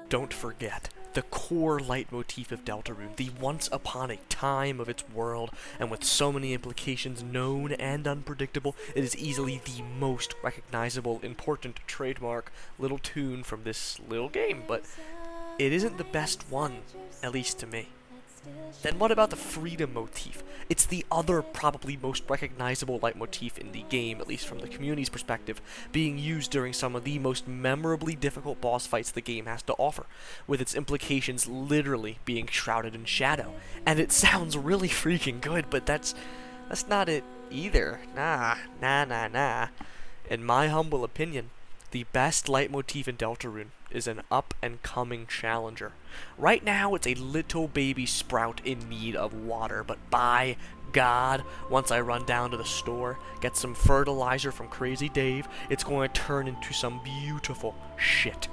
Don't forget the core leitmotif of Deltarune, the once upon a time of its world, and with so many implications known and unpredictable, it is easily the most recognizable, important trademark little tune from this little game, but it isn't the best one, at least to me. Then what about the freedom motif? It's the other probably most recognizable leitmotif in the game, at least from the community's perspective, being used during some of the most memorably difficult boss fights the game has to offer, with its implications literally being shrouded in shadow. And it sounds really freaking good, but that's not it either. Nah. In my humble opinion, the best leitmotif in Deltarune is an up-and-coming challenger. Right now, it's a little baby sprout in need of water, but by God, once I run down to the store, get some fertilizer from Crazy Dave, it's going to turn into some beautiful shit.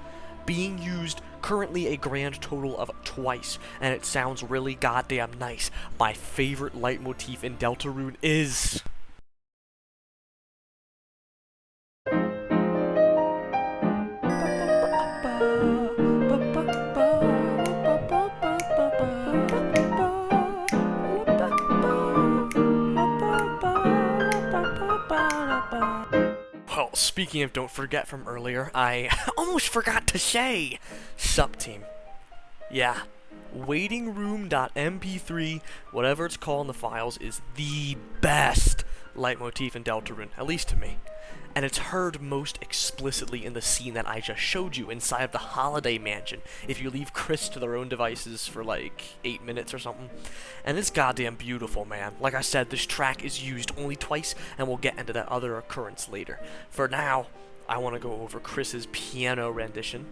Being used currently a grand total of twice, and it sounds really goddamn nice. My favorite leitmotif in Deltarune is... Well, speaking of don't forget from earlier, I almost forgot to say, sup team. Yeah, WAITINGROOM.mp3, whatever it's called in the files, is the best leitmotif in Deltarune, at least to me. And it's heard most explicitly in the scene that I just showed you inside of the Holiday Mansion, if you leave Kris to their own devices for like 8 minutes or something. And it's goddamn beautiful, man. Like I said, this track is used only twice, and we'll get into that other occurrence later. For now, I want to go over Kris's piano rendition,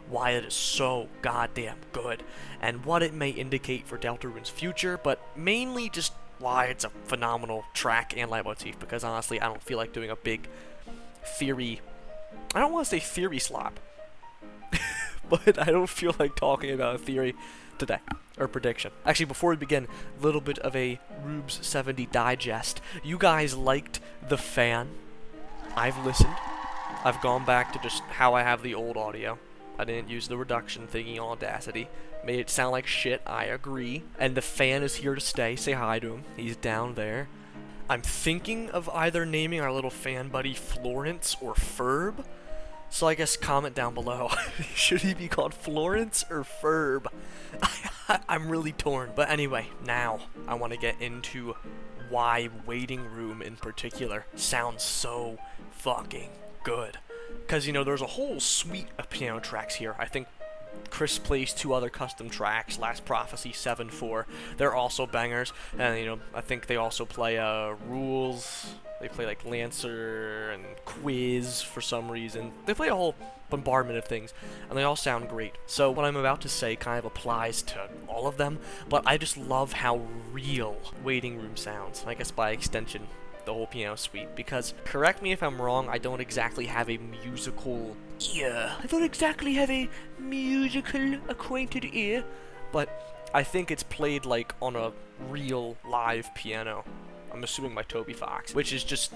why it is so goddamn good, and what it may indicate for Deltarune's future, but mainly just why it's a phenomenal track and leitmotif, because honestly, I don't feel like doing a big theory. I don't want to say theory slop, but I don't feel like talking about a theory today, or prediction. Actually, before we begin, a little bit of a Rubes 70 digest. You guys liked the fan. I've listened. I've gone back to just how I have the old audio. I didn't use the reduction thingy on Audacity. Made it sound like shit, I agree. And the fan is here to stay. Say hi to him. He's down there. I'm thinking of either naming our little fan buddy Florence or Ferb. So I guess comment down below. Should he be called Florence or Ferb? I'm really torn. But anyway, now I want to get into why Waiting Room in particular sounds so fucking good. Because, you know, there's a whole suite of piano tracks here. I think Kris plays 2 other custom tracks, Last Prophecy 7-4. They're also bangers. And, you know, I think they also play Rules. They play, like, Lancer and Quiz for some reason. They play a whole bombardment of things, and they all sound great. So what I'm about to say kind of applies to all of them, but I just love how real Waiting Room sounds. I guess by extension, the whole piano suite, because, correct me if I'm wrong, I don't exactly have a musical ear. I don't exactly have a musical acquainted ear, but I think it's played like on a real live piano. I'm assuming by Toby Fox, which is just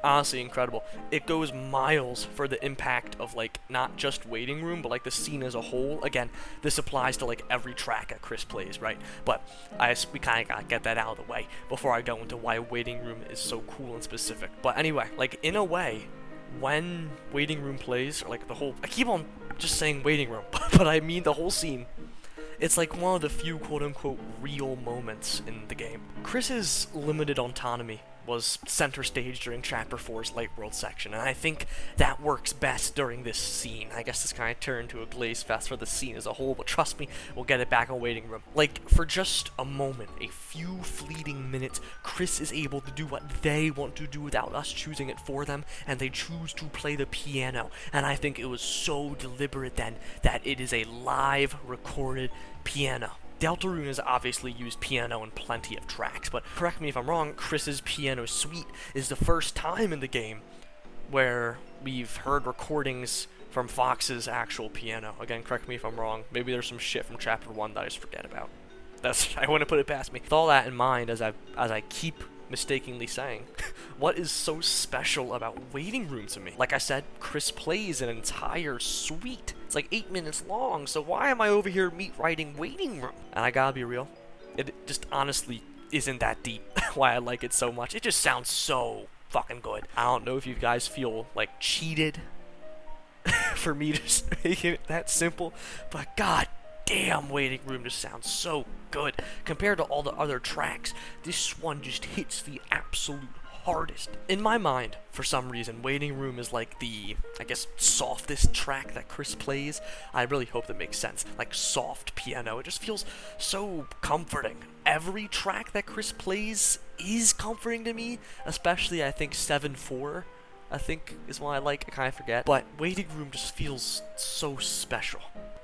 honestly incredible. It goes miles for the impact of, like, not just Waiting Room, but like the scene as a whole. Again, this applies to like every track that Kris plays, right? But we kind of gotta get that out of the way before I go into why Waiting Room is so cool and specific. But anyway, like, in a way, when Waiting Room plays, or like the whole, I keep on just saying Waiting Room, but I mean the whole scene, it's like one of the few quote-unquote real moments in the game. Kris's limited autonomy was center stage during Chapter 4's Light World section, and I think that works best during this scene. I guess this kind of turned to a glaze fest for the scene as a whole, but trust me, we'll get it back in Waiting Room. Like, for just a moment, a few fleeting minutes, Kris is able to do what they want to do without us choosing it for them, and they choose to play the piano. And I think it was so deliberate then that it is a live, recorded piano. Deltarune has obviously used piano in plenty of tracks, but correct me if I'm wrong, Kris's piano suite is the first time in the game where we've heard recordings from Fox's actual piano. Again, correct me if I'm wrong. Maybe there's some shit from Chapter 1 that I just forget about. I wouldn't put it past me. With all that in mind, as I keep mistakenly saying, what is so special about Waiting Room to me? Like I said, Kris plays an entire suite It's like 8 minutes long, so why am I over here writing waiting room? And I gotta be real, it just honestly isn't that deep why I like it so much. It just sounds so fucking good. I don't know if you guys feel like cheated for me to make it that simple, but god damn, waiting room just sounds so good. Compared to all the other tracks, this one just hits the absolute hardest. In my mind, for some reason, waiting room is like the, I guess, softest track that Kris plays. I really hope that makes sense. Like soft piano. It just feels so comforting. Every track that Kris plays is comforting to me, especially I think 7/4. I think is one I like. I kind of forget. But waiting room just feels so special.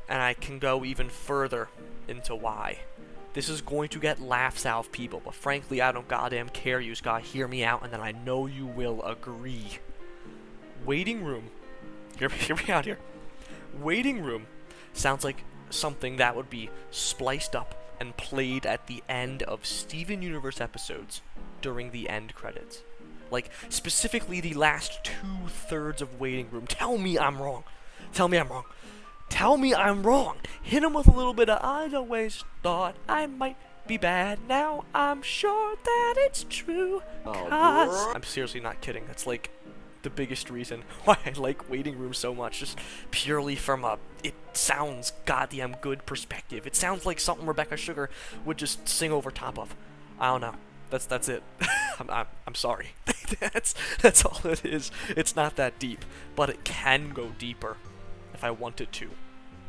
And I can go even further into why. This is going to get laughs out of people, but frankly, I don't goddamn care. You just gotta hear me out, and then I know you will agree. Waiting room, hear me out here. Waiting room sounds like something that would be spliced up and played at the end of Steven Universe episodes during the end credits. Like, specifically the last 2/3 of waiting room. Tell me I'm wrong. Tell me I'm wrong. Tell me I'm wrong. Hit him with a little bit of I'd always thought I might be bad. Now I'm sure that it's true. I'm seriously not kidding. That's like the biggest reason why I like waiting room so much. Just purely from a it sounds goddamn good perspective. It sounds like something Rebecca Sugar would just sing over top of. I don't know. That's it. I'm sorry. that's all it is. It's not that deep, but it can go deeper if I wanted to.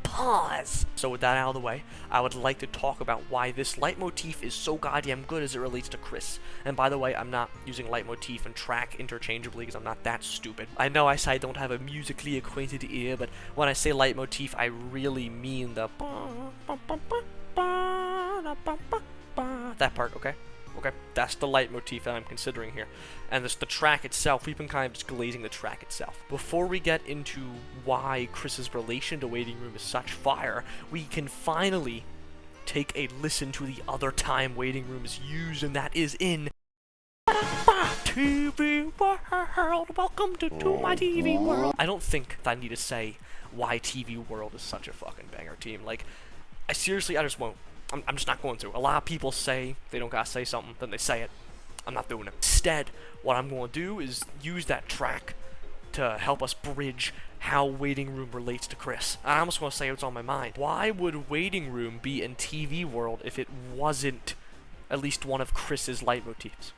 Pause! So with that out of the way, I would like to talk about why this leitmotif is so goddamn good as it relates to Kris. And by the way, I'm not using leitmotif and track interchangeably because I'm not that stupid. I know I say I don't have a musically acquainted ear, but when I say leitmotif, I really mean the that part, okay? Okay, that's the leitmotif that I'm considering here. And this, the track itself, we've been kind of just glazing the track itself. Before we get into why Kris's relation to waiting room is such fire, we can finally take a listen to the other time waiting room is used, and that is in TV World. Welcome to my TV World. I don't think that I need to say why TV World is such a fucking banger team. Like, I just won't. I'm just not going to. A lot of people say they don't gotta say something, then they say it. I'm not doing it. Instead, what I'm going to do is use that track to help us bridge how waiting room relates to Kris. I almost want to say what's on my mind. Why would waiting room be in TV World if it wasn't at least one of Kris's leitmotifs?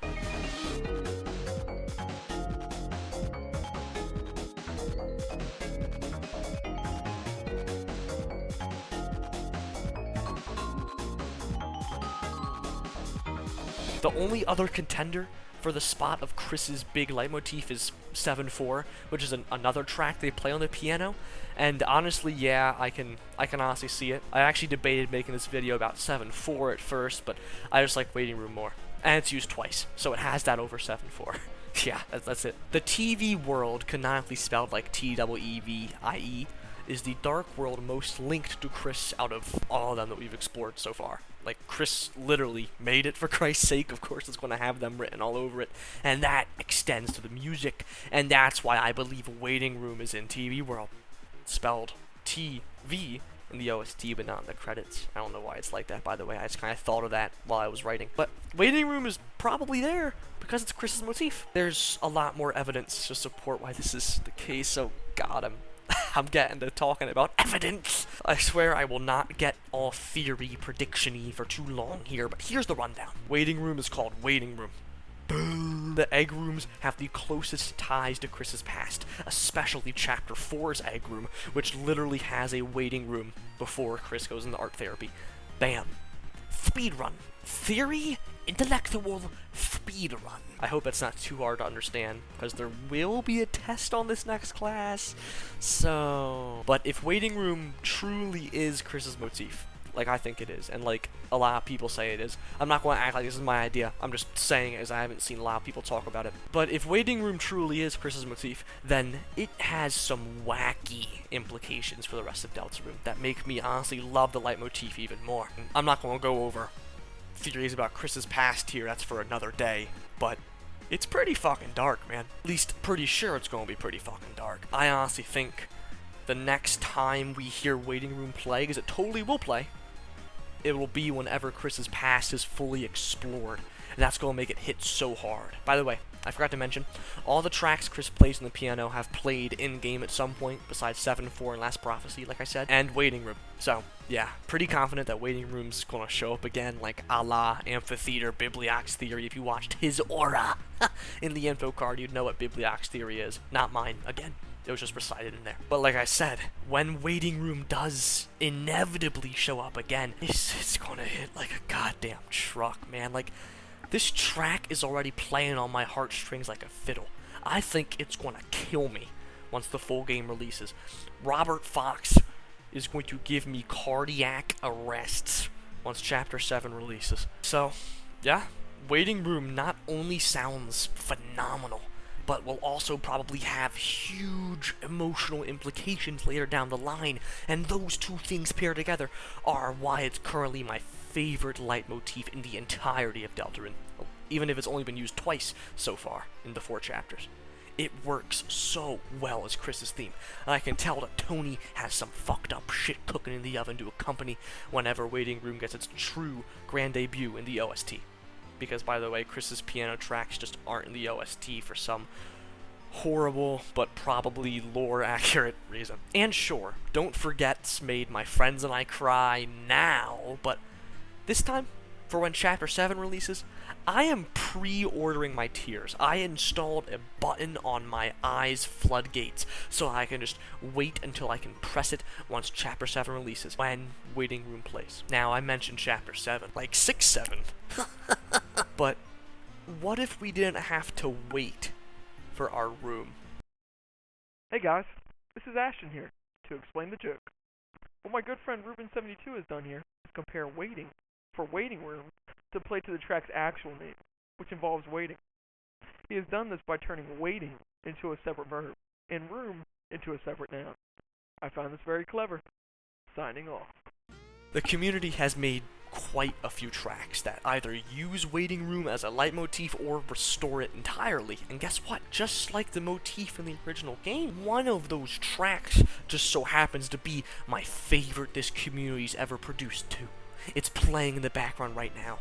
The only other contender for the spot of Kris's big leitmotif is 7/4, which is another track they play on the piano. And honestly, yeah, I can honestly see it. I actually debated making this video about 7/4 at first, but I just like waiting room more. And it's used twice, so it has that over 7/4. Yeah, that's it. The TV world, canonically spelled like T-E-E-V-I-E, is the dark world most linked to Kris out of all of them that we've explored so far. Like, Kris literally made it, for Christ's sake. Of course, it's going to have them written all over it. And that extends to the music. And that's why I believe Waiting Room is in TV World. Spelled T-V in the OST, but not in the credits. I don't know why it's like that, by the way. I just kind of thought of that while I was writing. But Waiting Room is probably there because it's Kris's motif. There's a lot more evidence to support why this is the case, so God, I'm getting to talking about evidence. I swear I will not get all theory prediction-y for too long here, but here's the rundown. Waiting Room is called Waiting Room. The egg rooms have the closest ties to Kris's past, especially Chapter 4's egg room, which literally has a waiting room before Kris goes into art therapy. Bam. Speedrun. Theory, intellectual, speedrun. I hope that's not too hard to understand, because there will be a test on this next class, so... But if Waiting Room truly is Kris's motif, like I think it is, and like a lot of people say it is, I'm not going to act like this is my idea, I'm just saying it as I haven't seen a lot of people talk about it. But if Waiting Room truly is Kris's motif, then it has some wacky implications for the rest of Deltarune that make me honestly love the leitmotif even more. I'm not going to go over theories about Kris's past here, that's for another day, but it's pretty fucking dark, man. At least pretty sure it's going to be pretty fucking dark. I honestly think the next time we hear Waiting Room play, because it totally will play, it will be whenever Kris's past is fully explored. And that's going to make it hit so hard. By the way, I forgot to mention, all the tracks Kris plays on the piano have played in-game at some point, besides 7, 4, and Last Prophecy, like I said, and Waiting Room. So, yeah, pretty confident that Waiting Room's going to show up again, like a la Amphitheater, Bibliox Theory. If you watched his aura in the info card, you'd know what Bibliox Theory is. Not mine, again. It was just recited in there. But like I said, when Waiting Room does inevitably show up again, it's going to hit like a goddamn truck, man. Like, this track is already playing on my heartstrings like a fiddle. I think it's going to kill me once the full game releases. Robert Fox is going to give me cardiac arrests once Chapter 7 releases. So, yeah, Waiting Room not only sounds phenomenal, but will also probably have huge emotional implications later down the line, and those two things paired together are why it's currently my favorite leitmotif in the entirety of Deltarune, even if it's only been used twice so far in the 4 chapters. It works so well as Kris's theme, and I can tell that Tony has some fucked up shit cooking in the oven to accompany whenever Waiting Room gets its true grand debut in the OST. Because, by the way, Kris's piano tracks just aren't in the OST for some horrible but probably lore-accurate reason. And sure, Don't Forget's made my friends and I cry now, but this time, for when Chapter 7 releases, I am pre-ordering my tears. I installed a button on my eyes floodgates so I can just wait until I can press it once Chapter 7 releases, when Waiting Room plays. Now, I mentioned Chapter 7, like 6-7. But what if we didn't have to wait for our room? Hey guys, this is Ashton here to explain the joke. What my good friend Ruben72 has done here is compare waiting for Waiting Room to play to the track's actual name, which involves waiting. He has done this by turning waiting into a separate verb and room into a separate noun. I found this very clever. Signing off. The community has made quite a few tracks that either use Waiting Room as a leitmotif or restore it entirely. And guess what? Just like the motif in the original game, one of those tracks just so happens to be my favorite this community's ever produced too. It's playing in the background right now.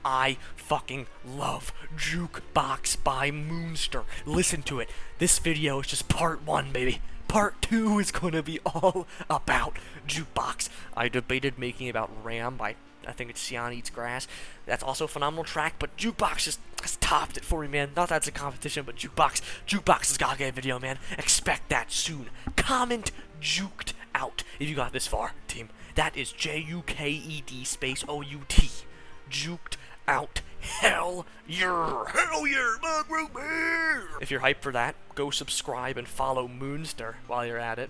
I fucking love Jukebox by Moonster. Listen to it. This video is just part 1, baby. Part 2 is going to be all about Jukebox. I debated making about Ram by, I think it's Sian Eats Grass. That's also a phenomenal track, but Jukebox just has topped it for me, man. Not that it's a competition, but Jukebox has got to get a video, man. Expect that soon. Comment Juked out if you got this far, team. That is JUKED space OUT. Juked out. Hell yeah! Hell yeah, my group here! If you're hyped for that, go subscribe and follow Moonster while you're at it,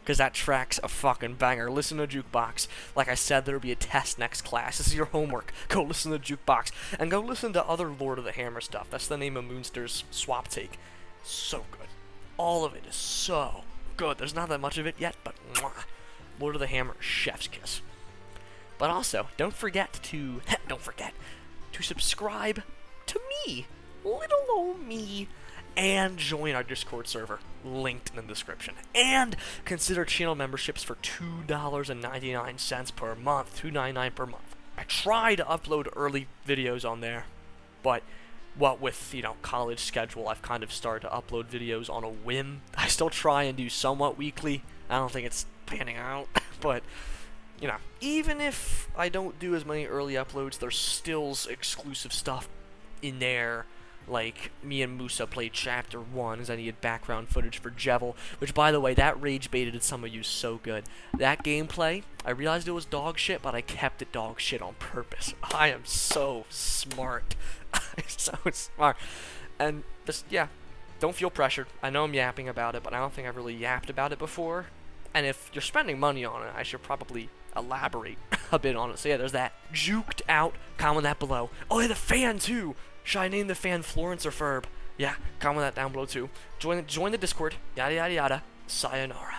because that track's a fucking banger. Listen to Jukebox. Like I said, there'll be a test next class. This is your homework. Go listen to Jukebox, and go listen to other Lord of the Hammer stuff. That's the name of Moonster's swap take. So good. All of it is so good. There's not that much of it yet, but mwah. Lord of the Hammer, chef's kiss. But also, don't forget to subscribe to me, little old me, and join our Discord server, linked in the description. And consider channel memberships for $2.99 per month, $2.99 per month. I try to upload early videos on there, but what with, college schedule, I've kind of started to upload videos on a whim. I still try and do somewhat weekly. I don't think it's panning out, but even if I don't do as many early uploads, there's still exclusive stuff in there. Like, me and Musa played Chapter 1 as I needed background footage for Jevil, which, by the way, that rage baited some of you so good. That gameplay, I realized it was dog shit, but I kept it dog shit on purpose. I am so smart. I'm so smart. And just, yeah, don't feel pressured. I know I'm yapping about it, but I don't think I've really yapped about it before. And if you're spending money on it, I should probably elaborate a bit on it. So yeah, there's that. Juked out. Comment that below. Oh, yeah, the fan too. Should I name the fan Florence or Ferb? Yeah, comment that down below too. Join the Discord. Yada yada yada. Sayonara.